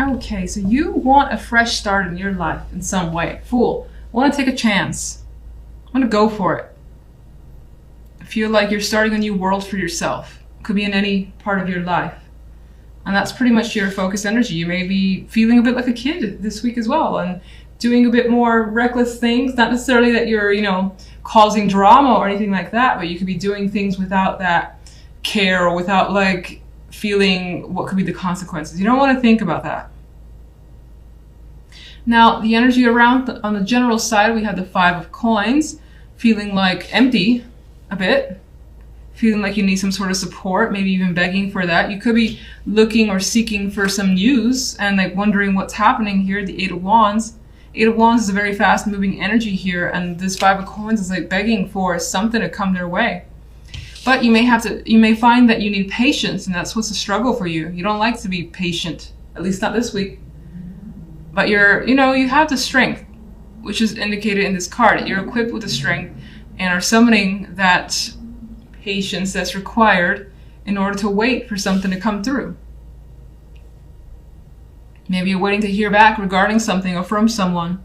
Okay, so you want a fresh start in your life in some way. Fool. Want to take a chance. Want to go for it. Feel like you're starting a new world for yourself. Could be in any part of your life. And that's pretty much your focused energy. You may be feeling a bit like a kid this week as well and doing a bit more reckless things. Not necessarily that you're, causing drama or anything like that, but you could be doing things without that care or without like feeling what could be the consequences. You don't want to think about that. Now, the energy around on the general side, we have the 5 of coins, feeling like empty a bit, feeling like you need some sort of support, maybe even begging for that. You could be looking or seeking for some news and like wondering what's happening here. The 8 of Wands. 8 of Wands is a very fast moving energy here, and this 5 of coins is like begging for something to come their way. But you may find that you need patience, and that's what's a struggle for you. You don't like to be patient, at least not this week. But you have the strength, which is indicated in this card. You're equipped with the strength and are summoning that patience that's required in order to wait for something to come through. Maybe you're waiting to hear back regarding something or from someone.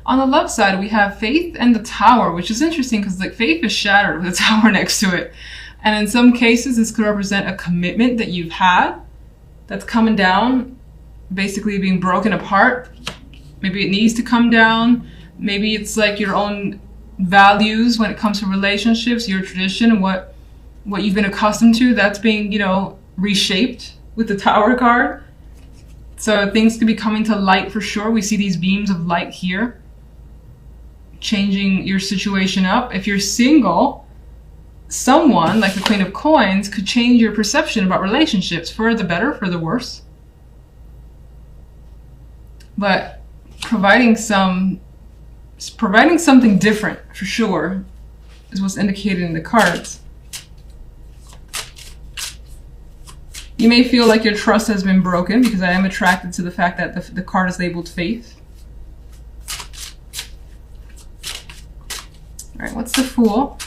On the love side, we have faith and the tower, which is interesting because like faith is shattered with a tower next to it. And in some cases, this could represent a commitment that you've had that's coming down, basically being broken apart. Maybe it needs to come down. Maybe it's like your own values when it comes to relationships, your tradition, and what you've been accustomed to, that's being, reshaped with the Tower card. So things could be coming to light for sure. We see these beams of light here, changing your situation up. If you're single, someone like the Queen of Coins could change your perception about relationships for the better, for the worse. But providing something different for sure is what's indicated in the cards. You may feel like your trust has been broken, because I am attracted to the fact that the card is labeled faith. All right, what's the Fool?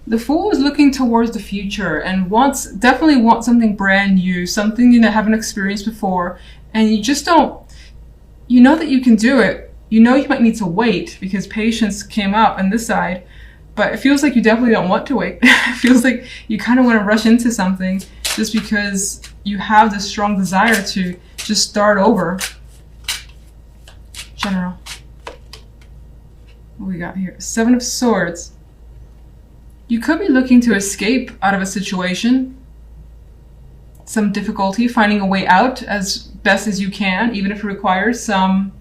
The Fool is looking towards the future and definitely wants something brand new, something you haven't experienced before, and you just don't. You know that you can do it. You know you might need to wait because patience came up on this side, but it feels like you definitely don't want to wait. It feels like you kind of want to rush into something just because you have this strong desire to just start over. General. What we got here? 7 of Swords. You could be looking to escape out of a situation, some difficulty, finding a way out as best as you can, even if it requires some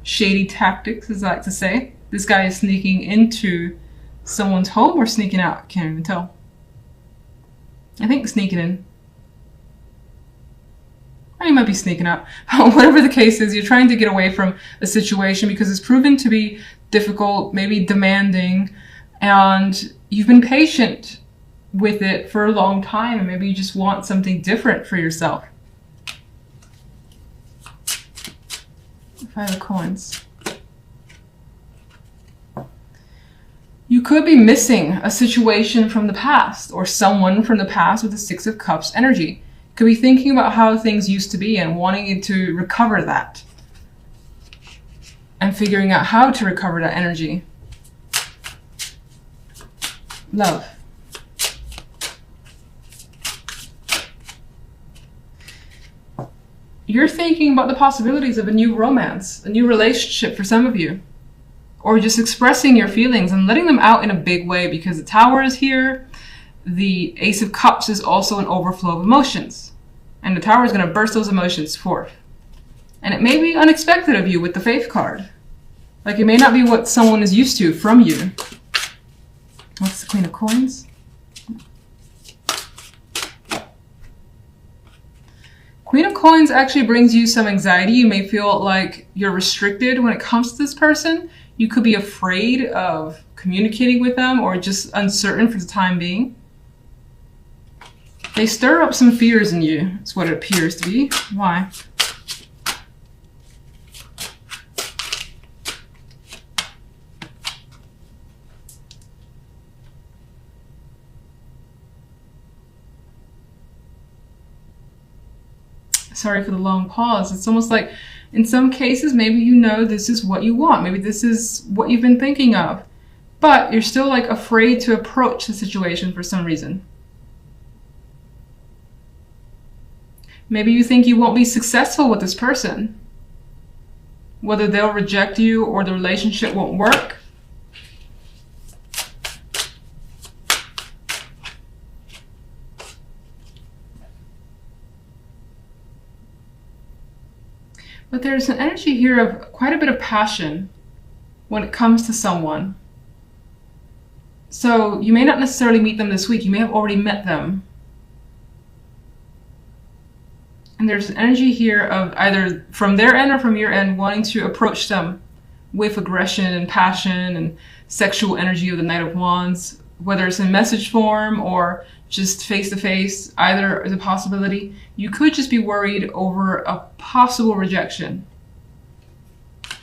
shady tactics, as I like to say. This guy is sneaking into someone's home or sneaking out. Can't even tell. I think sneaking in. Or he might be sneaking out. Whatever the case is, you're trying to get away from a situation because it's proven to be difficult, maybe demanding, and you've been patient with it for a long time, and maybe you just want something different for yourself. 5 of Coins. You could be missing a situation from the past or someone from the past with the 6 of Cups energy. Could be thinking about how things used to be and wanting it to recover that. And figuring out how to recover that energy. Love. You're thinking about the possibilities of a new romance, a new relationship for some of you. Or just expressing your feelings and letting them out in a big way, because the Tower is here. The Ace of Cups is also an overflow of emotions. And the Tower is going to burst those emotions forth. And it may be unexpected of you with the Faith card. Like it may not be what someone is used to from you. What's the Queen of Coins? Queen of Coins actually brings you some anxiety. You may feel like you're restricted when it comes to this person. You could be afraid of communicating with them or just uncertain for the time being. They stir up some fears in you. That's what it appears to be. Why? Sorry for the long pause. It's almost like in some cases, maybe you know this is what you want. Maybe this is what you've been thinking of. But you're still like afraid to approach the situation for some reason. Maybe you think you won't be successful with this person. Whether they'll reject you or the relationship won't work. But there's an energy here of quite a bit of passion when it comes to someone. So you may not necessarily meet them this week. You may have already met them. And there's an energy here of either from their end or from your end wanting to approach them with aggression and passion and sexual energy of the Knight of Wands, whether it's in message form or just face-to-face, either is a possibility. You could just be worried over a possible rejection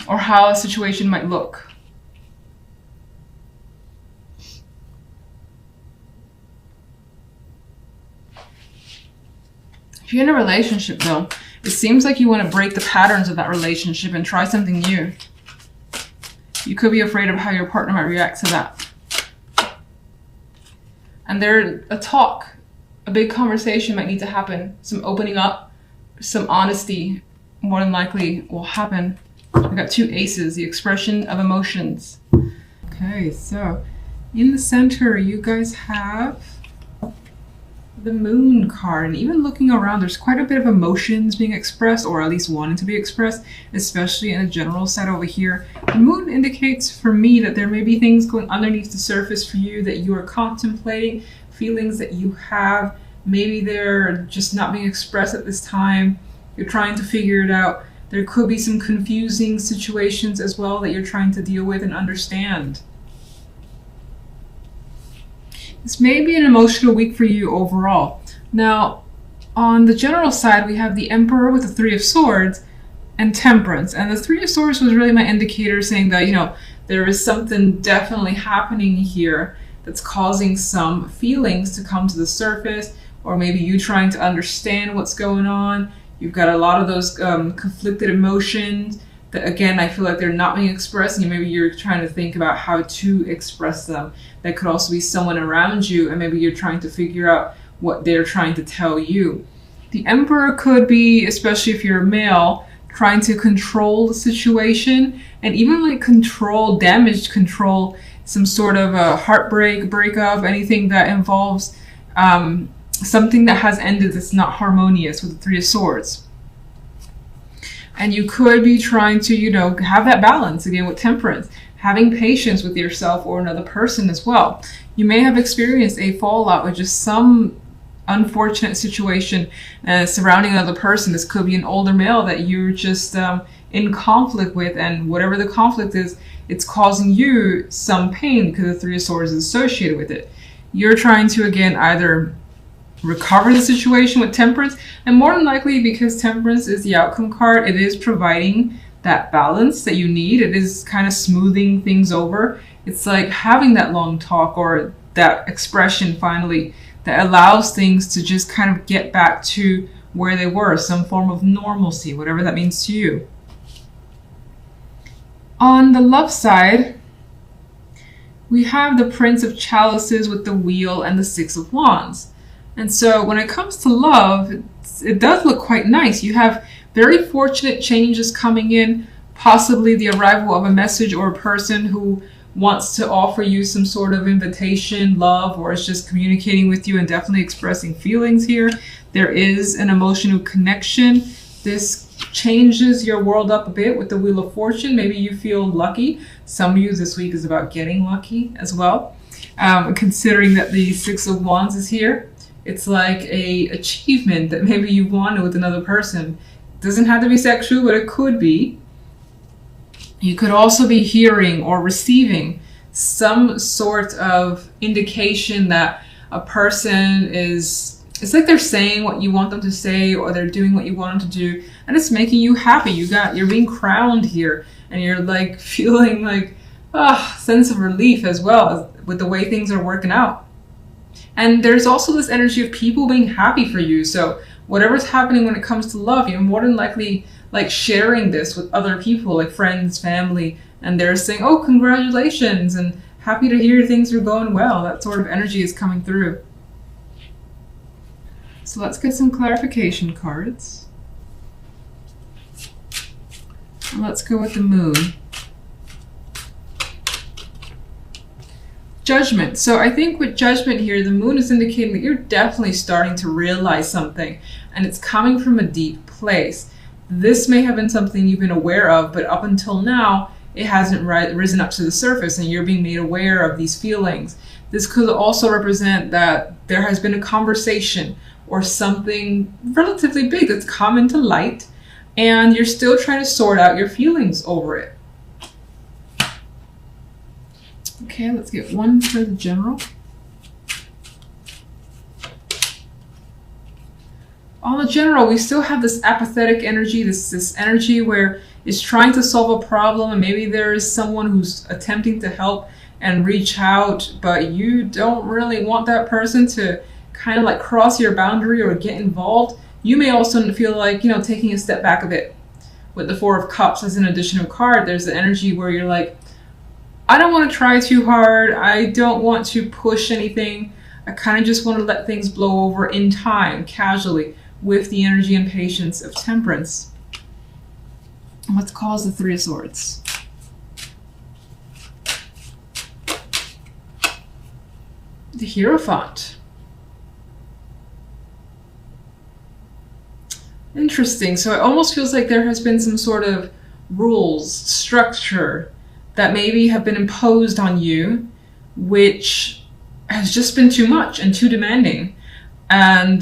or how a situation might look. If you're in a relationship though, it seems like you want to break the patterns of that relationship and try something new. You could be afraid of how your partner might react to that. And there, a big conversation might need to happen. Some opening up, some honesty more than likely will happen. I've got 2 aces, the expression of emotions. Okay, so in the center, you guys have the Moon card. And even looking around, there's quite a bit of emotions being expressed, or at least wanting to be expressed, especially in a general side over here. The Moon indicates for me that there may be things going underneath the surface for you that you are contemplating, feelings that you have. Maybe they're just not being expressed at this time. You're trying to figure it out. There could be some confusing situations as well that you're trying to deal with and understand. This may be an emotional week for you overall. Now, on the general side, we have the Emperor with the 3 of Swords and Temperance. And the 3 of Swords was really my indicator saying that, you know, there is something definitely happening here that's causing some feelings to come to the surface, or maybe you trying to understand what's going on. You've got a lot of those conflicted emotions that, again, I feel like they're not being expressed, and maybe you're trying to think about how to express them. That could also be someone around you, and maybe you're trying to figure out what they're trying to tell you. The Emperor could be, especially if you're a male, trying to control the situation, and even like control some sort of a heartbreak, breakup, anything that involves something that has ended that's not harmonious with the 3 of Swords. And you could be trying to, you know, have that balance again with Temperance, having patience with yourself or another person as well. You may have experienced a fallout with just some unfortunate situation surrounding another person. This could be an older male that you're just in conflict with, and whatever the conflict is, it's causing you some pain because the 3 of Swords is associated with it. You're trying to, again, either recover the situation with Temperance, and more than likely, because Temperance is the outcome card, it is providing that balance that you need. It is kind of smoothing things over. It's like having that long talk or that expression finally that allows things to just kind of get back to where they were, some form of normalcy, whatever that means to you. On the love side, we have the Prince of Chalices with the Wheel and the 6 of Wands. And so when it comes to love, it does look quite nice. You have very fortunate changes coming in, possibly the arrival of a message or a person who wants to offer you some sort of invitation, love, or is just communicating with you and definitely expressing feelings here. There is an emotional connection. This changes your world up a bit with the Wheel of Fortune. Maybe you feel lucky. Some of you this week is about getting lucky as well. Considering that the 6 of Wands is here, it's like a achievement that maybe you wanted with another person. It doesn't have to be sexual, but it could be. You could also be hearing or receiving some sort of indication that a person is, it's like they're saying what you want them to say, or they're doing what you want them to do, and it's making you happy. You're being crowned here, and you're like feeling like sense of relief as well with the way things are working out. And there's also this energy of people being happy for you. So whatever's happening when it comes to love, you're more than likely like sharing this with other people, like friends, family, and they're saying, oh, congratulations, and happy to hear things are going well. That sort of energy is coming through. So let's get some clarification cards. Let's go with the moon. Judgment. So I think with judgment here, the moon is indicating that you're definitely starting to realize something, and it's coming from a deep place. This may have been something you've been aware of, but up until now, it hasn't risen up to the surface, and you're being made aware of these feelings. This could also represent that there has been a conversation or something relatively big that's come into light, and you're still trying to sort out your feelings over it. Okay, let's get one for the general. On the general, we still have this apathetic energy, this energy where it's trying to solve a problem, and maybe there is someone who's attempting to help and reach out, but you don't really want that person to kind of like cross your boundary or get involved. You may also feel like, taking a step back a bit. With the Four of Cups as an additional card, there's the energy where you're like, I don't want to try too hard. I don't want to push anything. I kind of just want to let things blow over in time, casually, with the energy and patience of Temperance. And let's cause the Three of Swords. The Hierophant. Interesting. So it almost feels like there has been some sort of rules, structure that maybe have been imposed on you, which has just been too much and too demanding. And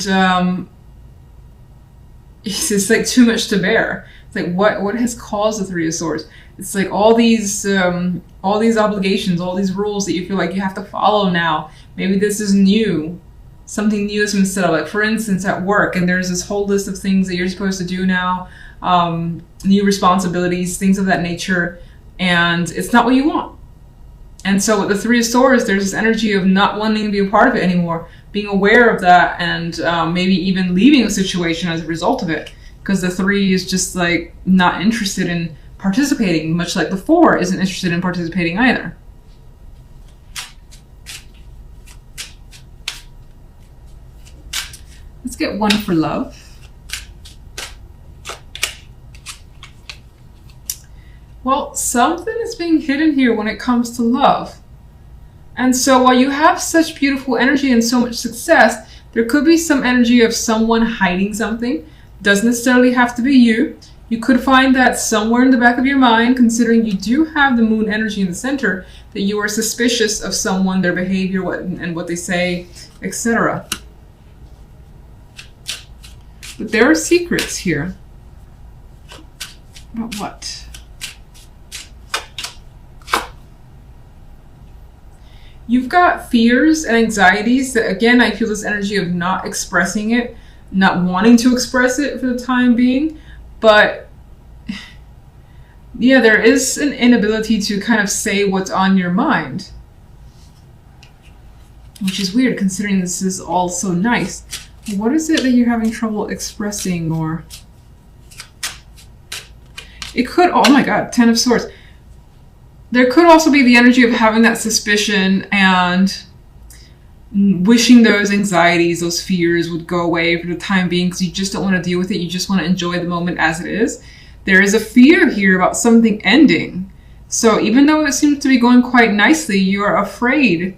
it's like too much to bear. It's like what has caused the Three of Swords? It's like all these obligations, all these rules that you feel like you have to follow now. Maybe this is new. Something new has been set up, like for instance at work, and there's this whole list of things that you're supposed to do now, new responsibilities, things of that nature, and it's not what you want. And so with the Three of Swords, there's this energy of not wanting to be a part of it anymore, being aware of that, and maybe even leaving a situation as a result of it, because the Three is just like not interested in participating, much like the Four isn't interested in participating either. Let's get one for love. Well, something is being hidden here when it comes to love. And so while you have such beautiful energy and so much success, there could be some energy of someone hiding something. Doesn't necessarily have to be you. You could find that somewhere in the back of your mind, considering you do have the moon energy in the center, that you are suspicious of someone, their behavior, what they say, etc. But there are secrets here. About what? You've got fears and anxieties that, again, I feel this energy of not expressing it, not wanting to express it for the time being. But yeah, there is an inability to kind of say what's on your mind. Which is weird considering this is all so nice. What is it that you're having trouble expressing? Or it could, oh my god, Ten of Swords. There could also be the energy of having that suspicion and wishing those anxieties, those fears would go away for the time being because you just don't want to deal with it. You just want to enjoy the moment as it is. There is a fear here about something ending. So even though it seems to be going quite nicely, you are afraid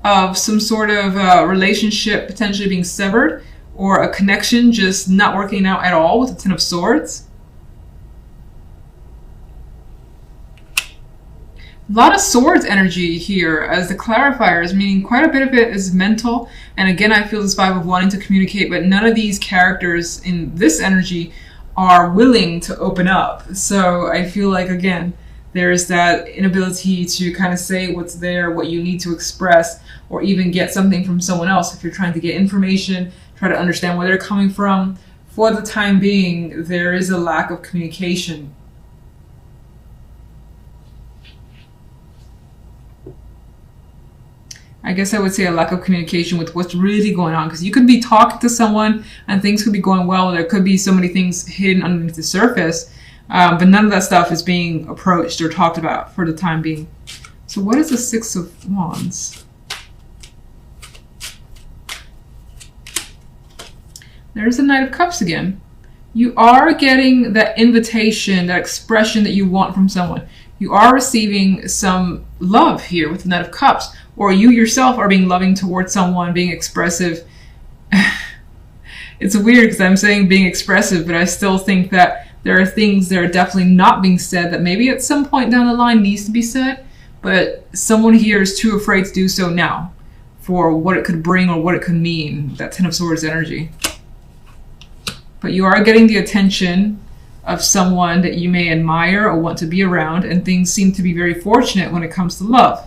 of some sort of relationship potentially being severed, or a connection just not working out at all with the Ten of Swords. A lot of swords energy here as the clarifiers, meaning quite a bit of it is mental. And again, I feel this vibe of wanting to communicate, but none of these characters in this energy are willing to open up. So I feel like, again, there's that inability to kind of say what's there, what you need to express, or even get something from someone else. If you're trying to get information, try to understand where they're coming from. For the time being, there is a lack of communication. I guess I would say a lack of communication with what's really going on, because you could be talking to someone and things could be going well. There could be so many things hidden underneath the surface, but none of that stuff is being approached or talked about for the time being. So what is the Six of Wands? There's the Knight of Cups again. You are getting that invitation, that expression that you want from someone. You are receiving some love here with the Knight of Cups, or you yourself are being loving towards someone, being expressive. It's weird because I'm saying being expressive, but I still think that there are things that are definitely not being said that maybe at some point down the line needs to be said, but someone here is too afraid to do so now for what it could bring or what it could mean, that Ten of Swords energy. But you are getting the attention of someone that you may admire or want to be around, and things seem to be very fortunate when it comes to love.